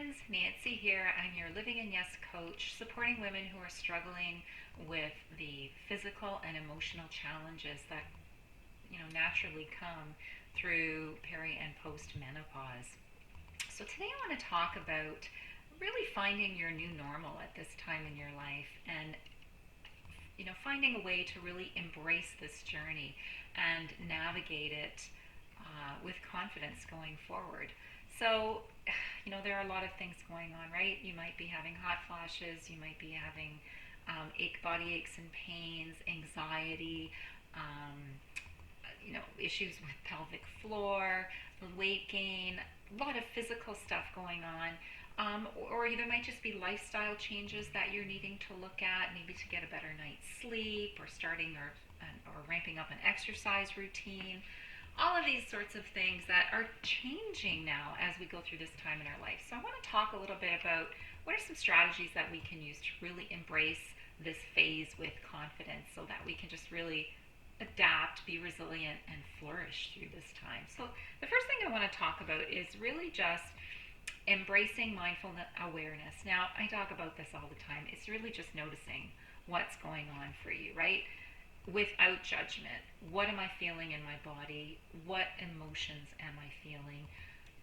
friends, Nancy here. I'm your Living in Yes coach, supporting women who are struggling with the physical and emotional challenges that naturally come through peri and post menopause. So today I want to talk about really finding your new normal at this time in your life, and finding a way to really embrace this journey and navigate it with confidence going forward. So, there are a lot of things going on, right? You might be having hot flashes, you might be having body aches and pains, anxiety, issues with pelvic floor, weight gain, a lot of physical stuff going on. Or there might just be lifestyle changes that you're needing to look at, maybe to get a better night's sleep, or starting or ramping up an exercise routine. All of these sorts of things that are changing now as we go through this time in our life. So I want to talk a little bit about what are some strategies that we can use to really embrace this phase with confidence, so that we can just really adapt, be resilient, and flourish through this time. So the first thing I want to talk about is really just embracing mindful awareness. Now, I talk about this all the time. It's really just noticing what's going on for you, right? Without judgment. What am I feeling in my body? What emotions am I feeling?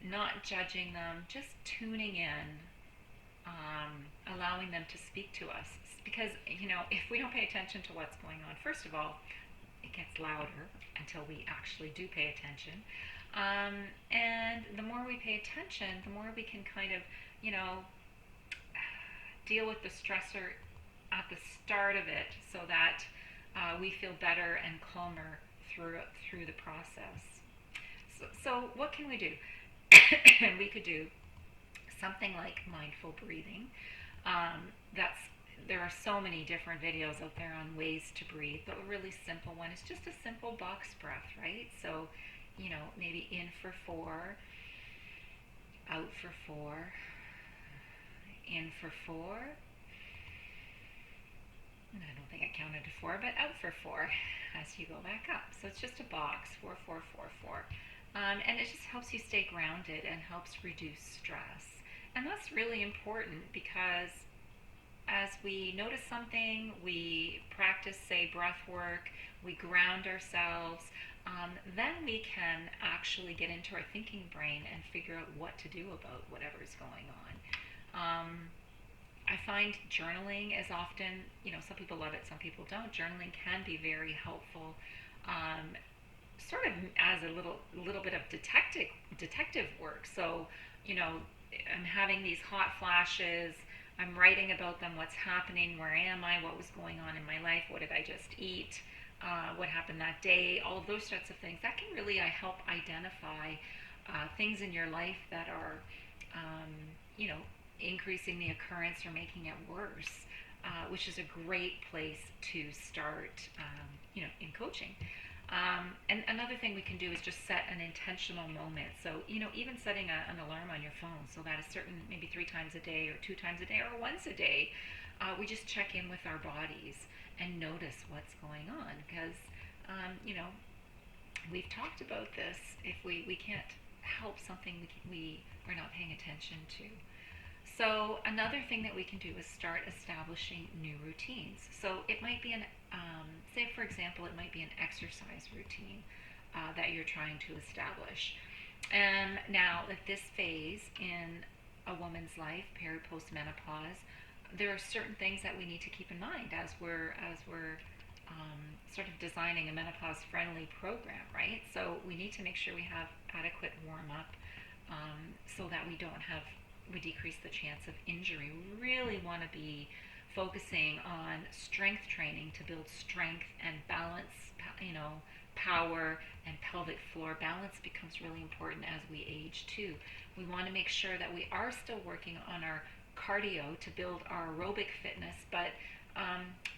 Not judging them, just tuning in, allowing them to speak to us. Because, if we don't pay attention to what's going on, first of all, it gets louder until we actually do pay attention. And the more we pay attention, the more we can kind of, deal with the stressor at the start of it, so that we feel better and calmer through the process. So what can we do? We could do something like mindful breathing. There are so many different videos out there on ways to breathe, but a really simple one is just a simple box breath, right? So, maybe in for 4, out for 4, in for 4. I don't think I counted to 4, but out for 4 as you go back up. So it's just a box, 4, 4, 4, 4. And it just helps you stay grounded and helps reduce stress. And that's really important, because as we notice something, we practice, say, breath work, we ground ourselves, then we can actually get into our thinking brain and figure out what to do about whatever is going on. I find journaling is often, some people love it, some people don't. Journaling can be very helpful, sort of as a little bit of detective work. So, I'm having these hot flashes. I'm writing about them, what's happening, where am I, what was going on in my life, what did I just eat, what happened that day, all of those sorts of things. That can really help identify things in your life that are, increasing the occurrence or making it worse, which is a great place to start, in coaching. And another thing we can do is just set an intentional moment. So, even setting an alarm on your phone, so that a certain, maybe 3 times a day or 2 times a day or once a day, we just check in with our bodies and notice what's going on. Because, we've talked about this. If we can't help something we are not paying attention to. So another thing that we can do is start establishing new routines. So it might be say for example, it might be an exercise routine that you're trying to establish. And now at this phase in a woman's life, peri-post-menopause, there are certain things that we need to keep in mind as we're sort of designing a menopause-friendly program, right? So we need to make sure we have adequate warm-up, so that we decrease the chance of injury. We really want to be focusing on strength training to build strength and balance, power and pelvic floor. Balance becomes really important as we age too. We want to make sure that we are still working on our cardio to build our aerobic fitness, but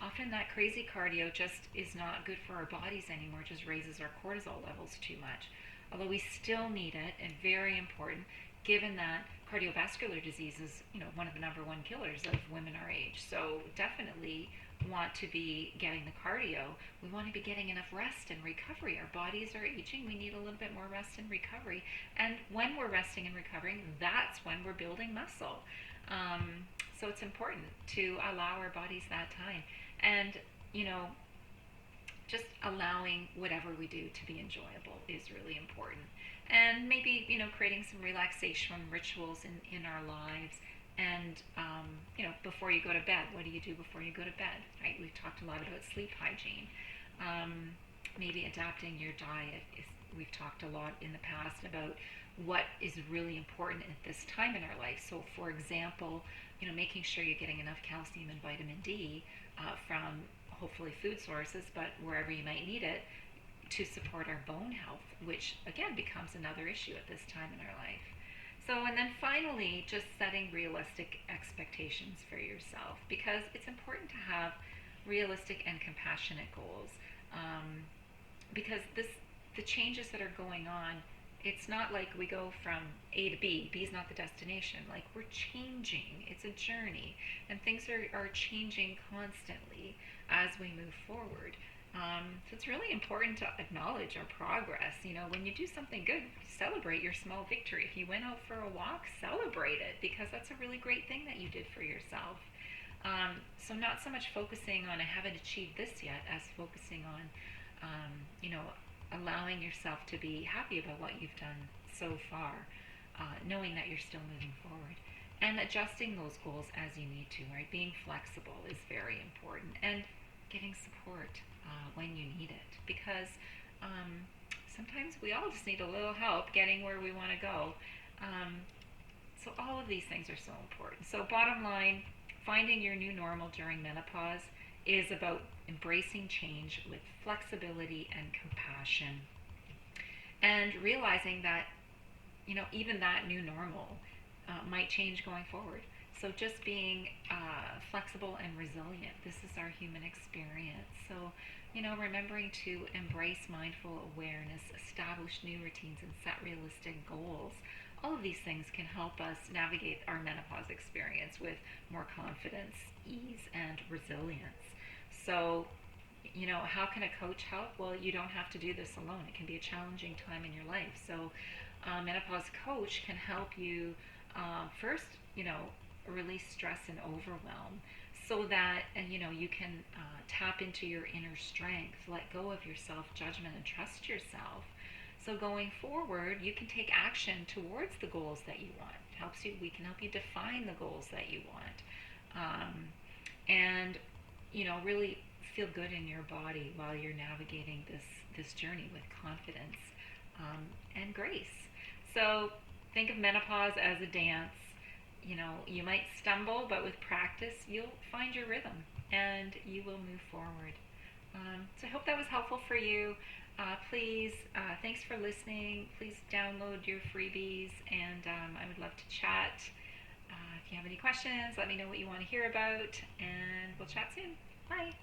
often that crazy cardio just is not good for our bodies anymore. It just raises our cortisol levels too much. Although we still need it, and very important, given that cardiovascular disease is, one of the number one killers of women our age. So definitely want to be getting the cardio. We want to be getting enough rest and recovery. Our bodies are aging. We need a little bit more rest and recovery. And when we're resting and recovering, that's when we're building muscle. So it's important to allow our bodies that time. And, you know, just allowing whatever we do to be enjoyable is really important. And maybe, creating some relaxation rituals in our lives. And, before you go to bed, what do you do before you go to bed, right? We've talked a lot about sleep hygiene. Maybe adapting your diet. We've talked a lot in the past about what is really important at this time in our life. So, for example, making sure you're getting enough calcium and vitamin D from hopefully food sources, but wherever you might need it, to support our bone health, which again becomes another issue at this time in our life. So, and then finally, just setting realistic expectations for yourself, because it's important to have realistic and compassionate goals. Because the changes that are going on, it's not like we go from A to B. B is not the destination. Like, we're changing. It's a journey, and things are changing constantly as we move forward. So it's really important to acknowledge our progress. When you do something good, celebrate your small victory. If you went out for a walk, celebrate it, because that's a really great thing that you did for yourself. So not so much focusing on I haven't achieved this yet, as focusing on, allowing yourself to be happy about what you've done so far, knowing that you're still moving forward. And adjusting those goals as you need to, right? Being flexible is very important. And getting support when you need it, because sometimes we all just need a little help getting where we want to go. So all of these things are so important. So bottom line, finding your new normal during menopause is about embracing change with flexibility and compassion, and realizing that even that new normal might change going forward. So just being flexible and resilient. This is our human experience. So, remembering to embrace mindful awareness, establish new routines, and set realistic goals. All of these things can help us navigate our menopause experience with more confidence, ease, and resilience. So, how can a coach help? Well, you don't have to do this alone. It can be a challenging time in your life. So, Menopause Coach can help you first, release stress and overwhelm, so that you can tap into your inner strength, let go of your self-judgment, and trust yourself. So going forward, you can take action towards the goals that you want. We can help you define the goals that you want, and really feel good in your body while you're navigating this journey with confidence and grace. So think of menopause as a dance. You might stumble, but with practice, you'll find your rhythm and you will move forward. So I hope that was helpful for you. Please, thanks for listening. Please download your freebies, and I would love to chat. If you have any questions, let me know what you want to hear about, and we'll chat soon. Bye.